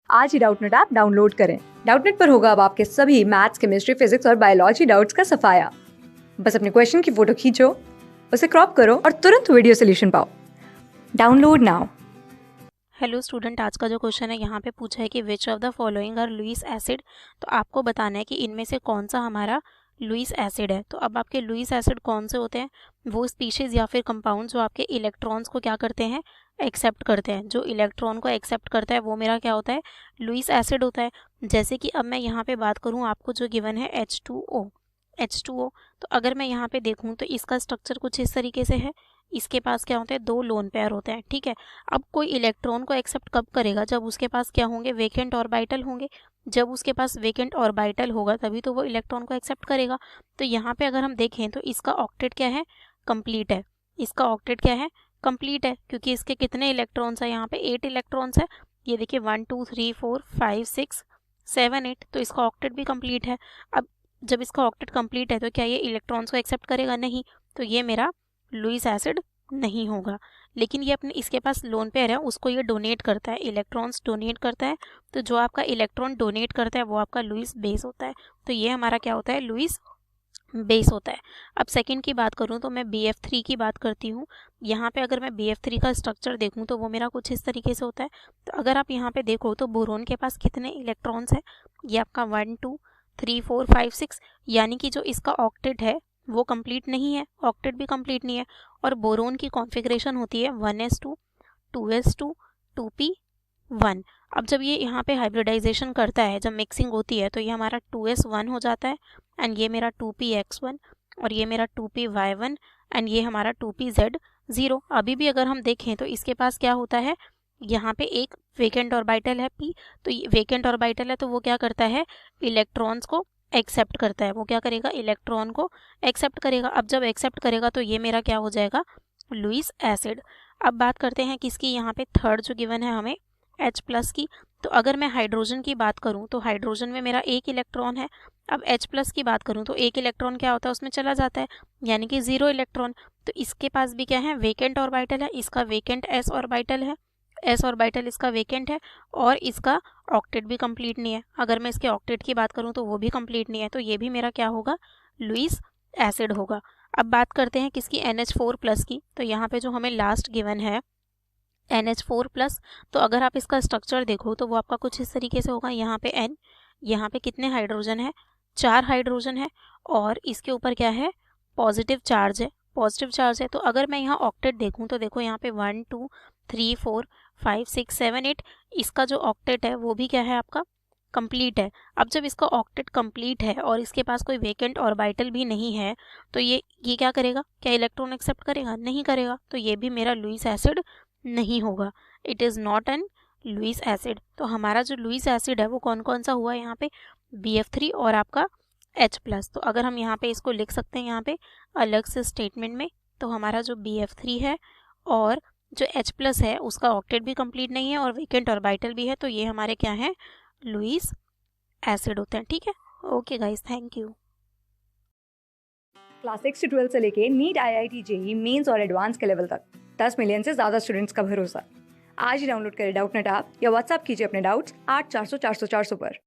आज ही Doubtnut app download करें। Doubtnut पर होगा अब आपके सभी मैथ्स, केमिस्ट्री, फिजिक्स और बायोलॉजी डाउट्स का सफाया। बस अपने क्वेश्चन की फोटो खींचो, उसे क्रॉप करो और तुरंत वीडियो सोल्यूशन पाओ। Download now. हेलो स्टूडेंट, आज का जो क्वेश्चन है यहाँ पे पूछा है कि which of the following are Lewis acid. तो आपको बताना है कि इनमें से कौन सा हमारा लुईस एसिड है। तो अब आपके लुईस एसिड कौन से होते हैं? वो स्पीशीज या फिर कंपाउंड जो आपके इलेक्ट्रॉन्स को क्या करते हैं, एक्सेप्ट करते हैं। जो इलेक्ट्रॉन को एक्सेप्ट करता है वो मेरा क्या होता है, लुईस एसिड होता है। जैसे कि अब मैं यहाँ पे बात करूँ, आपको जो गिवन है H2O। तो अगर मैं यहाँ पे देखूँ तो इसका स्ट्रक्चर कुछ इस तरीके से है। इसके पास क्या होता है, दो लोन पेयर होते हैं, ठीक है। अब कोई इलेक्ट्रॉन को एक्सेप्ट कब करेगा, जब उसके पास क्या होंगे, वेकेंट ऑर्बिटल होंगे। जब उसके पास वेकेंट ऑर्बिटल होगा तभी तो वो इलेक्ट्रॉन को एक्सेप्ट करेगा। तो यहाँ पे अगर हम देखें तो इसका ऑक्टेट क्या है, कंप्लीट है। इसका ऑक्टेट क्या है, कंप्लीट है, क्योंकि इसके कितने इलेक्ट्रॉन्स है, यहाँ पे 8 इलेक्ट्रॉन्स है। ये देखिए 1 2 3 4 5 6 7 8, तो इसका ऑक्टेट भी कंप्लीट है। अब जब इसका ऑक्टेट कंप्लीट है तो क्या ये इलेक्ट्रॉन्स को एक्सेप्ट करेगा? नहीं। तो ये मेरा लुईस एसिड नहीं होगा। लेकिन ये अपने इसके पास लोन पेयर है, उसको ये डोनेट करता है, इलेक्ट्रॉन्स डोनेट करता है। तो जो आपका इलेक्ट्रॉन डोनेट करता है वो आपका लुईस बेस होता है। तो ये हमारा क्या होता है, लुईस बेस होता है। अब सेकंड की बात करूं तो मैं BF3 की बात करती हूँ। यहाँ पे अगर मैं BF3 का स्ट्रक्चर देखूं तो वो मेरा कुछ इस तरीके से होता है। तो अगर आप यहाँ पे देखो तो बोरोन के पास कितने इलेक्ट्रॉन्स है, ये आपका 1 2 3 4 5 6, यानी कि जो इसका ऑक्टेट है वो कंप्लीट नहीं है, ऑक्टेट भी कंप्लीट नहीं है। और बोरोन की कॉन्फ़िगरेशन होती है 1s2 2s2 2p1। अब जब ये यहाँ पे हाइब्रिडाइजेशन करता है, जब मिक्सिंग होती है, तो ये हमारा 2s1 हो जाता है एंड ये मेरा 2px1 और ये मेरा 2py1 एंड ये हमारा 2pz0। अभी भी अगर हम देखें तो इसके पास क्या होता है, यहाँ पे एक वेकेंट ऑर्बिटल है p। तो ये वेकेंट ऑर्बिटल है तो वो क्या करता है, इलेक्ट्रॉन्स को एक्सेप्ट करता है। वो क्या करेगा, इलेक्ट्रॉन को एक्सेप्ट करेगा। अब जब एक्सेप्ट करेगा तो ये मेरा क्या हो जाएगा, लुईस एसिड। अब बात करते हैं किसकी, यहाँ पे थर्ड जो गिवन है हमें H+ की। तो अगर मैं हाइड्रोजन की बात करूं तो हाइड्रोजन में मेरा एक इलेक्ट्रॉन है। अब H+ की बात करूं तो एक इलेक्ट्रॉन क्या होता है, उसमें चला जाता है, यानी कि 0 इलेक्ट्रॉन। तो इसके पास भी क्या है, वेकेंट ऑर्बिटल है। इसका वेकेंट s ऑर्बिटल है, s ऑर्बिटल इसका वेकेंट है और इसका ऑक्टेट भी कंप्लीट नहीं है। अगर मैं इसके ऑक्टेट की बात करूं तो वो भी कंप्लीट नहीं है। तो ये भी मेरा क्या होगा, लुईस एसिड होगा। अब बात करते हैं किसकी, NH4+ की। तो यहाँ पे जो हमें लास्ट गिवन है NH4+, तो अगर आप इसका स्ट्रक्चर देखो तो वो आपका कुछ इस तरीके से होगा। यहाँ पे N, यहाँ पे कितने हाइड्रोजन है, 4 हाइड्रोजन है और इसके ऊपर क्या है, पॉजिटिव चार्ज है, पॉजिटिव चार्ज है। तो अगर मैं यहाँ ऑक्टेट देखूँ तो देखो यहाँ पे 1 2 3 4 5 6 7 8, इसका जो ऑक्टेट है वो भी क्या है आपका, कंप्लीट है। अब जब इसका ऑक्टेट कंप्लीट है और इसके पास कोई वेकेंट ऑर्बिटल भी नहीं है तो ये क्या करेगा, क्या इलेक्ट्रॉन एक्सेप्ट करेगा? नहीं करेगा। तो ये भी मेरा लुईस एसिड नहीं होगा, it is not an Lewis acid. तो हमारा जो लुईस एसिड है वो कौन कौन सा हुआ यहाँ पे, BF3 और आपका H+। तो अगर हम यहाँ पे इसको लिख सकते हैं यहाँ पे अलग से स्टेटमेंट में, तो हमारा जो BF3 है और जो H+ है उसका ऑक्टेट भी कंप्लीट नहीं है और वेकेंट ऑर्बिटल भी है, तो ये हमारे क्या है, लुईस एसिड होते हैं। ठीक है, okay guys, thank you. Class 6 से 12 से लेके नीट, IIT, JEE मेंस और एडवांस के लेवल तक 10 मिलियन से ज्यादा स्टूडेंट्स का भरोसा। आज ही डाउनलोड करें डाउटनेट ऐप या व्हाट्सएप कीजिए अपने डाउट्स 8400 400 400 पर।